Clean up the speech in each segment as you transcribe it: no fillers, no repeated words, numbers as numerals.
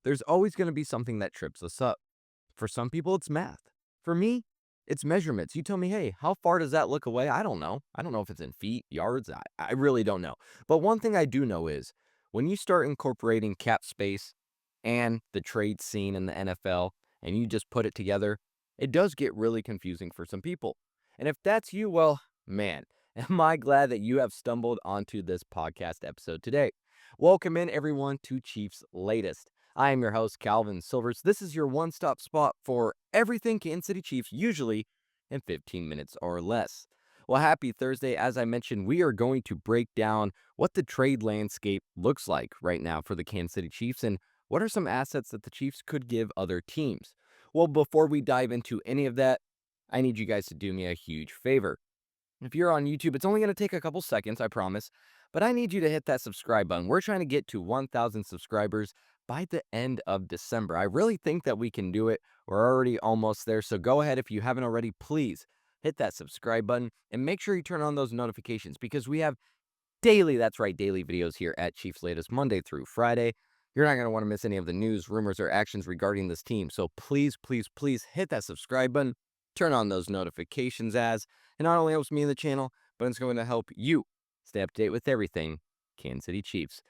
there's always going to be something that trips us up. For some people, it's math. For me, it's measurements. You tell me, hey, how far does that look away? I don't know. I don't know if it's in feet, yards. I really don't know. But one thing I do know is when you start incorporating cap space and the trade scene in the NFL and you just put it together, it does get really confusing for some people. And if that's you, well, man, am I glad that you have stumbled onto this podcast episode today. Welcome in, everyone, to Cheifs Latest. I am your host, Calvin Silvers. This is your one-stop spot for everything Kansas City Chiefs, usually in 15 minutes or less. Well, happy Thursday. As I mentioned, we are going to break down what the trade landscape looks like right now for the Kansas City Chiefs and what are some assets that the Chiefs could give other teams. Well, before we dive into any of that, I need you guys to do me a huge favor. If you're on YouTube, it's only going to take a couple seconds, I promise, but I need you to hit that subscribe button. We're trying to get to 1,000 subscribers by the end of December. I really think that we can do it. We're already almost there, so go ahead if you haven't already, please hit that subscribe button and make sure you turn on those notifications because we have daily, that's right, daily videos here at Cheifs Latest, Monday through Friday. You're not going to want to miss any of the news, rumors, or actions regarding this team, so please, please, please hit that subscribe button, turn on those notifications as it not only helps me in the channel, but it's going to help you stay up to date with everything Kansas City Chiefs.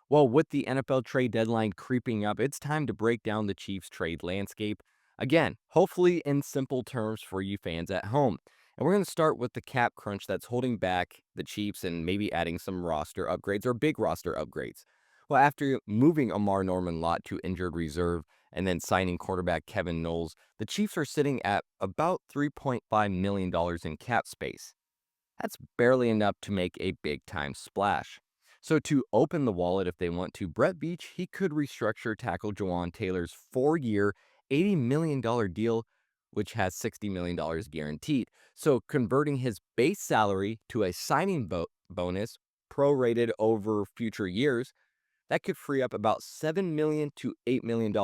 Well, with the NFL trade deadline creeping up, it's time to break down the Chiefs trade landscape. Again, hopefully in simple terms for you fans at home. And we're going to start with the cap crunch that's holding back the Chiefs and maybe adding some roster upgrades or big roster upgrades. Well, after moving Amar Norman Lott to injured reserve and then signing quarterback Kevin Knowles, the Chiefs are sitting at about $3.5 million in cap space. That's barely enough to make a big-time splash. So to open the wallet if they want to, Brett Veach, he could restructure tackle Jawan Taylor's 4-year, $80 million deal, which has $60 million guaranteed. So converting his base salary to a signing bonus prorated over future years, that could free up about $7 million to $8 million,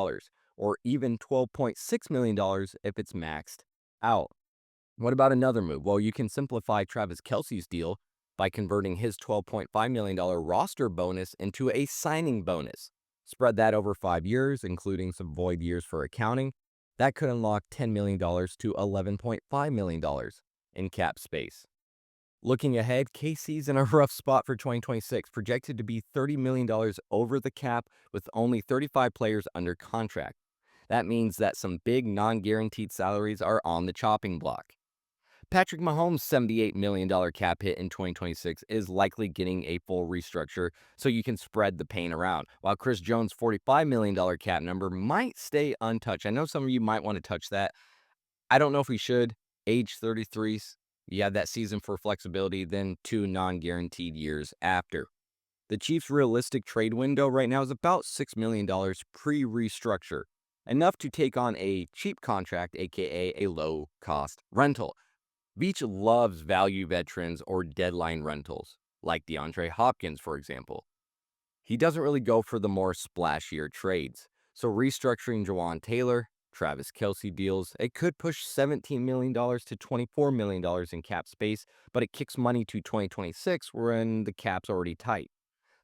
or even $12.6 million if it's maxed out. What about another move? Well, you can simplify Travis Kelce's deal by converting his $12.5 million roster bonus into a signing bonus. Spread that over 5 years, including some void years for accounting. That could unlock $10 million to $11.5 million in cap space. Looking ahead, KC's in a rough spot for 2026, projected to be $30 million over the cap with only 35 players under contract. That means that some big non-guaranteed salaries are on the chopping block. Patrick Mahomes' $78 million cap hit in 2026 is likely getting a full restructure so you can spread the pain around, while Chris Jones' $45 million cap number might stay untouched. I know some of you might want to touch that. I don't know if we should. Age 33, you have that season for flexibility, then 2 non-guaranteed years after. The Chiefs' realistic trade window right now is about $6 million pre-restructure, enough to take on a cheap contract, aka a low-cost rental. Veach loves value veterans or deadline rentals, like DeAndre Hopkins, for example. He doesn't really go for the more splashier trades. So restructuring Jawan Taylor, Travis Kelce deals, it could push $17 million to $24 million in cap space, but it kicks money to 2026 when the cap's already tight.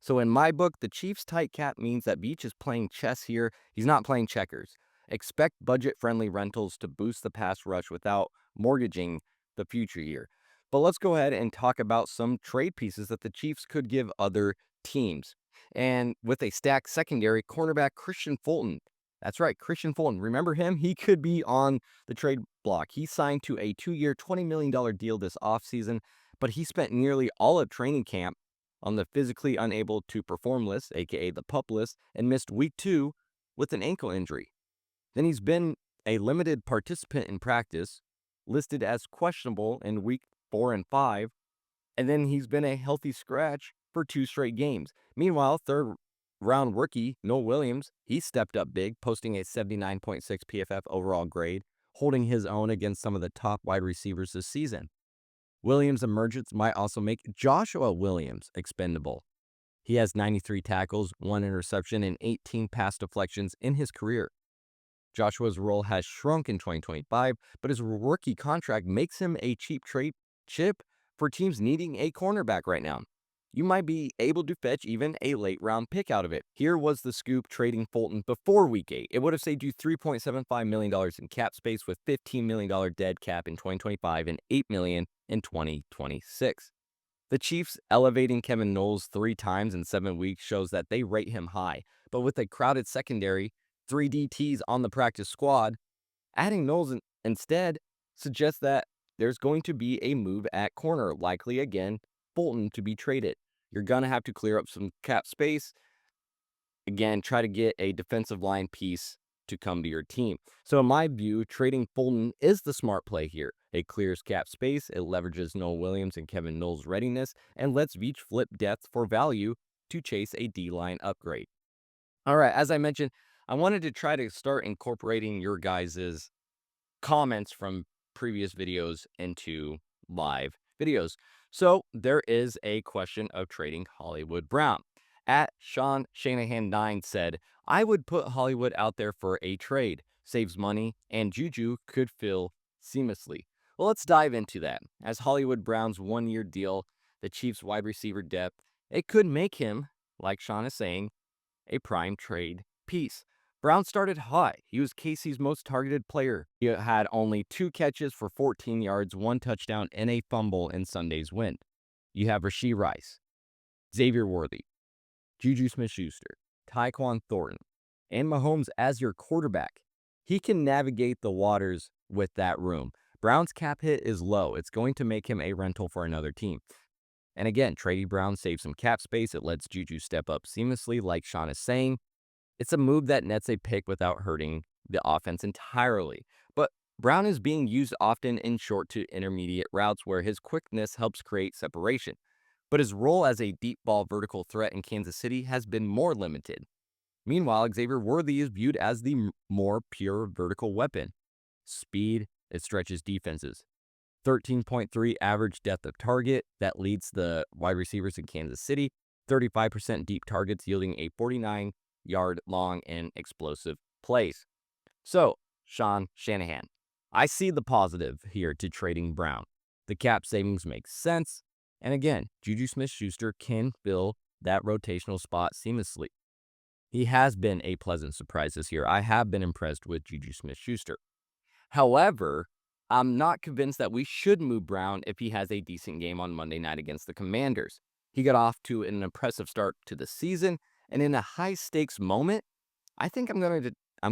So in my book, the Chiefs' tight cap means that Veach is playing chess here. He's not playing checkers. Expect budget-friendly rentals to boost the pass rush without mortgaging the future year. But let's go ahead and talk about some trade pieces that the Chiefs could give other teams. And with a stacked secondary, cornerback Christian Fulton. That's right, Christian Fulton. Remember him? He could be on the trade block. He signed to a 2-year, $20 million deal this offseason, but he spent nearly all of training camp on the physically unable to perform list, aka the PUP list, and missed week 2 with an ankle injury. Then he's been a limited participant in practice, listed as questionable in week 4 and 5, and then he's been a healthy scratch for 2 straight games. Meanwhile, third-round rookie Noah Williams, he stepped up big, posting a 79.6 PFF overall grade, holding his own against some of the top wide receivers this season. Williams' emergence might also make Joshua Williams expendable. He has 93 tackles, 1 interception, and 18 pass deflections in his career. Joshua's role has shrunk in 2025, but his rookie contract makes him a cheap trade chip for teams needing a cornerback right now. you might be able to fetch even a late round pick out of it. Here was the scoop trading Fulton before week 8. It would have saved you $3.75 million in cap space with $15 million dead cap in 2025 and $8 million in 2026. The Chiefs elevating Kevin Knowles 3 times in 7 weeks shows that they rate him high, but with a crowded secondary, 3 DTs on the practice squad, adding Knowles instead suggests that there's going to be a move at corner, likely again Fulton to be traded. You're going to have to clear up some cap space. Again, try to get a defensive line piece to come to your team. So in my view, trading Fulton is the smart play here. It clears cap space, it leverages Noah Williams and Kevin Knowles' readiness, and lets Veach flip depth for value to chase a D-line upgrade. All right, as I mentioned, I wanted to try to start incorporating your guys' comments from previous videos into live videos. So there is a question of trading Hollywood Brown. At Sean Shanahan 9 said, I would put Hollywood out there for a trade. Saves money, and Juju could fill seamlessly. Well, let's dive into that. As Hollywood Brown's 1-year deal, the Chiefs' wide receiver depth, it could make him, like Sean is saying, a prime trade piece. Brown started hot. He was Casey's most targeted player. He had only 2 catches for 14 yards, 1 touchdown, and a fumble in Sunday's win. You have Rashee Rice, Xavier Worthy, Juju Smith-Schuster, Tyquan Thornton, and Mahomes as your quarterback. He can navigate the waters with that room. Brown's cap hit is low. It's going to make him a rental for another team. And again, trading Brown saves some cap space. It lets Juju step up seamlessly, like Sean is saying. It's a move that nets a pick without hurting the offense entirely. But Brown is being used often in short to intermediate routes where his quickness helps create separation. But his role as a deep ball vertical threat in Kansas City has been more limited. Meanwhile, Xavier Worthy is viewed as the more pure vertical weapon. Speed, it stretches defenses. 13.3 average depth of target that leads the wide receivers in Kansas City. 35% deep targets yielding a 49-yard long and explosive plays. So, Sean Shanahan, I see the positive here to trading Brown. The cap savings makes sense. And again, Juju Smith-Schuster can fill that rotational spot seamlessly. He has been a pleasant surprise this year. I have been impressed with Juju Smith-Schuster. However, I'm not convinced that we should move Brown if he has a decent game on Monday night against the Commanders. He got off to an impressive start to the season, and in a high-stakes moment, I think I'm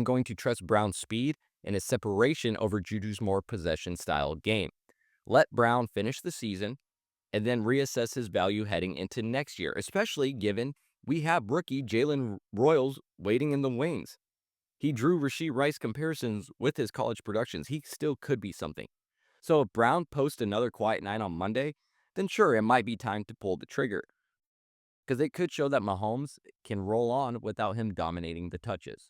going to trust Brown's speed and his separation over Juju's more possession-style game. Let Brown finish the season, and then reassess his value heading into next year, especially given we have rookie Jalen Royals waiting in the wings. He drew Rashee Rice comparisons with his college productions. He still could be something. So if Brown posts another quiet night on Monday, then sure, it might be time to pull the trigger. Because it could show that Mahomes can roll on without him dominating the touches.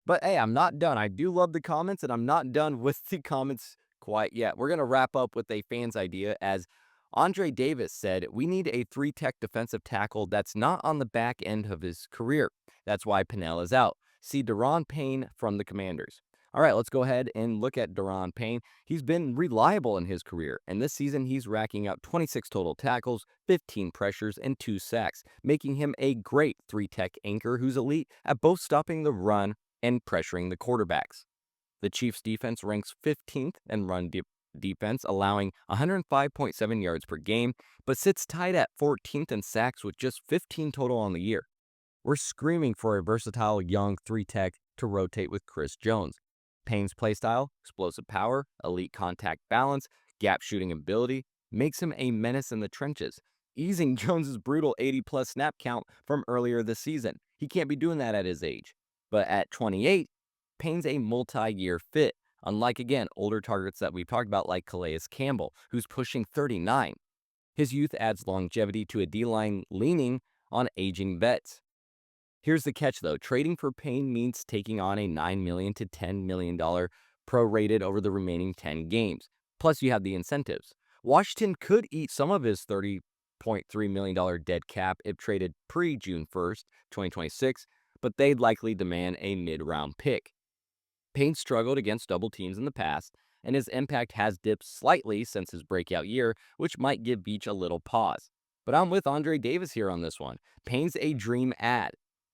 But hey, I'm not done. I do love the comments, and I'm not done with the comments quite yet. We're going to wrap up with a fan's idea as Andre Davis said, we need a 3-tech defensive tackle that's not on the back end of his career. That's why Payne is out. See Daron Payne from the Commanders. All right, let's go ahead and look at Daron Payne. He's been reliable in his career, and this season he's racking up 26 total tackles, 15 pressures, and 2 sacks, making him a great 3-tech anchor who's elite at both stopping the run and pressuring the quarterbacks. The Chiefs' defense ranks 15th in run defense, allowing 105.7 yards per game, but sits tied at 14th in sacks with just 15 total on the year. We're screaming for a versatile young 3-tech to rotate with Chris Jones. Payne's playstyle, explosive power, elite contact balance, gap shooting ability, makes him a menace in the trenches, easing Jones's brutal 80-plus snap count from earlier this season. He can't be doing that at his age. But at 28, Payne's a multi-year fit, unlike, again, older targets that we've talked about like Calais Campbell, who's pushing 39. His youth adds longevity to a D-line leaning on aging vets. Here's the catch, though. Trading for Payne means taking on a $9 million to $10 million prorated over the remaining 10 games. Plus, you have the incentives. Washington could eat some of his $30.3 million dead cap if traded pre-June 1st, 2026, but they'd likely demand a mid-round pick. Payne struggled against double teams in the past, and his impact has dipped slightly since his breakout year, which might give Veach a little pause. But I'm with Andre Davis here on this one. Payne's a dream ad,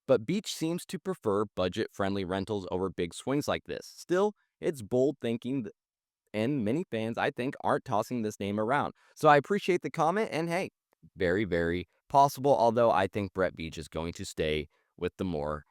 but Beach seems to prefer budget-friendly rentals over big swings like this. Still, it's bold thinking, and many fans, I think, aren't tossing this name around. So I appreciate the comment, and hey, very, very possible, although I think Brett Beach is going to stay with the more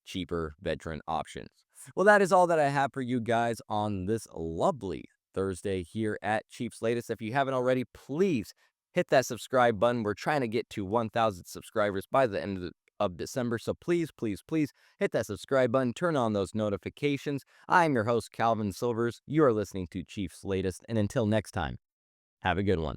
cheaper veteran options. Well, that is all that I have for you guys on this lovely Thursday here at Cheifs Latest. If you haven't already, please hit that subscribe button. We're trying to get to 1,000 subscribers by the end of December. So please, please, please hit that subscribe button. Turn on those notifications. I'm your host, Calvin Silvers. You are listening to Cheifs Latest. And until next time, have a good one.